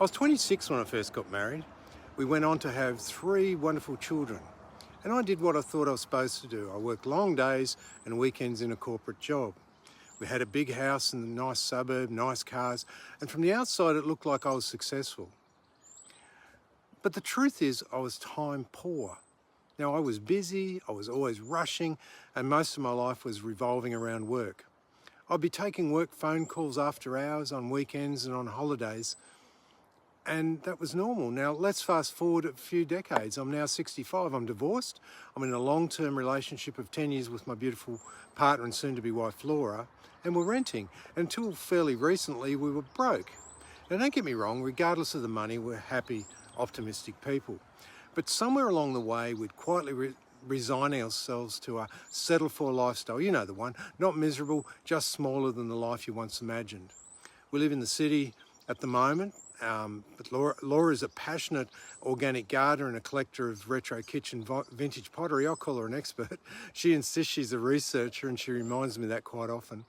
I was 26 when I first got married. We went on to have 3 wonderful children. And I did what I thought I was supposed to do. I worked long days and weekends in a corporate job. We had a big house in a nice suburb, nice cars, and from the outside it looked like I was successful. But the truth is I was time poor. Now I was busy, I was always rushing, and most of my life was revolving around work. I'd be taking work phone calls after hours, on weekends and on holidays, and that was normal. Now let's fast forward a few decades. I'm now 65, I'm divorced, I'm in a long-term relationship of 10 years with my beautiful partner and soon-to-be wife Laura, and we're renting. Until fairly recently we were broke. Now don't get me wrong, regardless of the money, we're happy, optimistic people. But somewhere along the way we'd quietly resigning ourselves to a settle-for lifestyle. You know the one, not miserable, just smaller than the life you once imagined. We live in the city at the moment, but Laura is a passionate organic gardener and a collector of retro kitchen vintage pottery. I'll call her an expert. She insists she's a researcher and she reminds me of that quite often.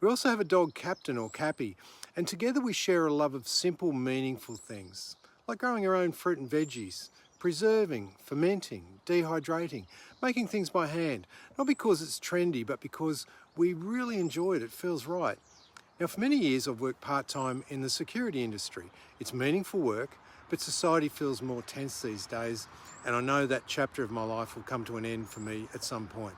We also have a dog, Captain or Cappy, and together we share a love of simple, meaningful things, like growing our own fruit and veggies, preserving, fermenting, dehydrating, making things by hand, not because it's trendy, but because we really enjoy it, it feels right. Now for many years I've worked part-time in the security industry. It's meaningful work, but society feels more tense these days, and I know that chapter of my life will come to an end for me at some point.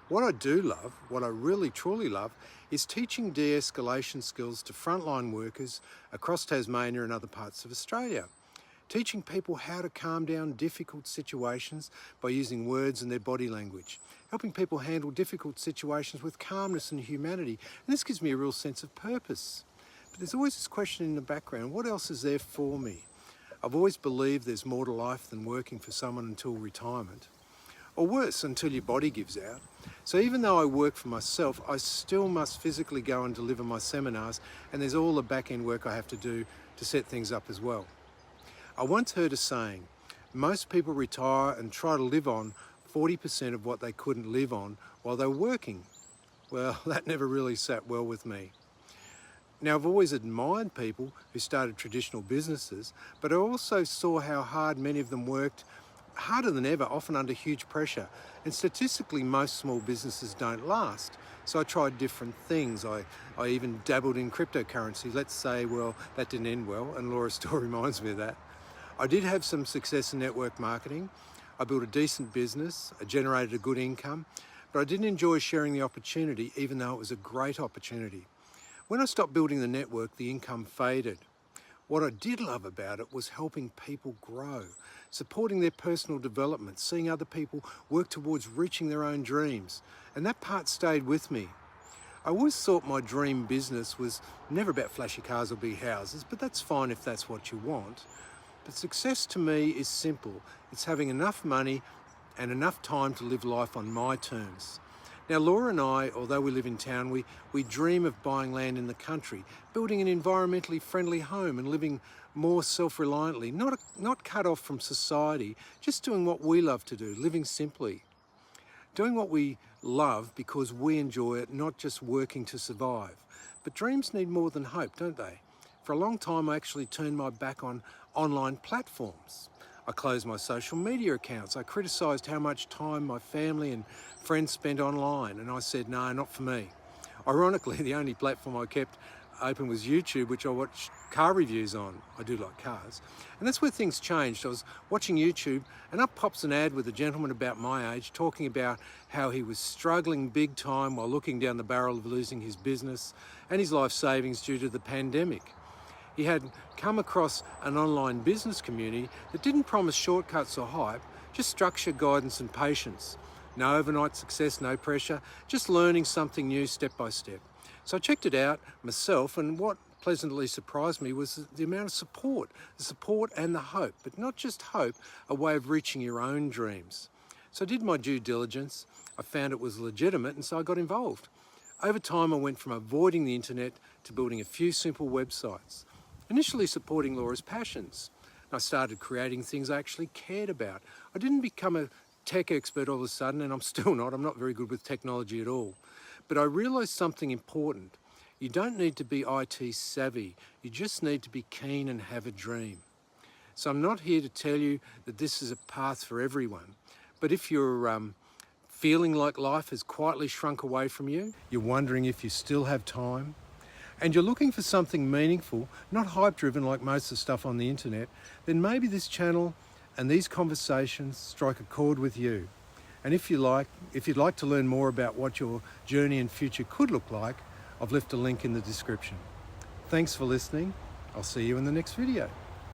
What I do love, what I really truly love, is teaching de-escalation skills to frontline workers across Tasmania and other parts of Australia. Teaching people how to calm down difficult situations by using words and their body language. Helping people handle difficult situations with calmness and humanity. And this gives me a real sense of purpose. But there's always this question in the background, what else is there for me? I've always believed there's more to life than working for someone until retirement. Or worse, until your body gives out. So even though I work for myself, I still must physically go and deliver my seminars, and there's all the back-end work I have to do to set things up as well. I once heard a saying, most people retire and try to live on 40% of what they couldn't live on while they were working. Well, that never really sat well with me. Now, I've always admired people who started traditional businesses, but I also saw how hard many of them worked, harder than ever, often under huge pressure. And statistically, most small businesses don't last. So I tried different things. I even dabbled in cryptocurrency. Let's say, well, that didn't end well, and Laura still reminds me of that. I did have some success in network marketing. I built a decent business, I generated a good income, but I didn't enjoy sharing the opportunity, even though it was a great opportunity. When I stopped building the network, the income faded. What I did love about it was helping people grow, supporting their personal development, seeing other people work towards reaching their own dreams. And that part stayed with me. I always thought my dream business was never about flashy cars or big houses, but that's fine if that's what you want. But success to me is simple. It's having enough money and enough time to live life on my terms. Now Laura and I, although we live in town, we dream of buying land in the country, building an environmentally friendly home and living more self-reliantly, not cut off from society, just doing what we love to do, living simply. Doing what we love because we enjoy it, not just working to survive. But dreams need more than hope, don't they? For a long time I actually turned my back on online platforms. I closed my social media accounts. I criticised how much time my family and friends spent online, and I said, no, not for me. Ironically, the only platform I kept open was YouTube, which I watch car reviews on. I do like cars. And that's where things changed. I was watching YouTube, and up pops an ad with a gentleman about my age talking about how he was struggling big time while looking down the barrel of losing his business and his life savings due to the pandemic. He had come across an online business community that didn't promise shortcuts or hype, just structure, guidance and patience. No overnight success, no pressure, just learning something new step by step. So I checked it out myself, and what pleasantly surprised me was the amount of support, the support and the hope, but not just hope, a way of reaching your own dreams. So I did my due diligence, I found it was legitimate, and so I got involved. Over time I went from avoiding the internet to building a few simple websites. Initially supporting Laura's passions. I started creating things I actually cared about. I didn't become a tech expert all of a sudden, and I'm still not. I'm not very good with technology at all. But I realised something important. You don't need to be IT savvy, you just need to be keen and have a dream. So I'm not here to tell you that this is a path for everyone, but if you're feeling like life has quietly shrunk away from you, you're wondering if you still have time, and you're looking for something meaningful, not hype-driven like most of the stuff on the internet, then maybe this channel and these conversations strike a chord with you. And if you'd like to learn more about what your journey and future could look like, I've left a link in the description. Thanks for listening. I'll see you in the next video.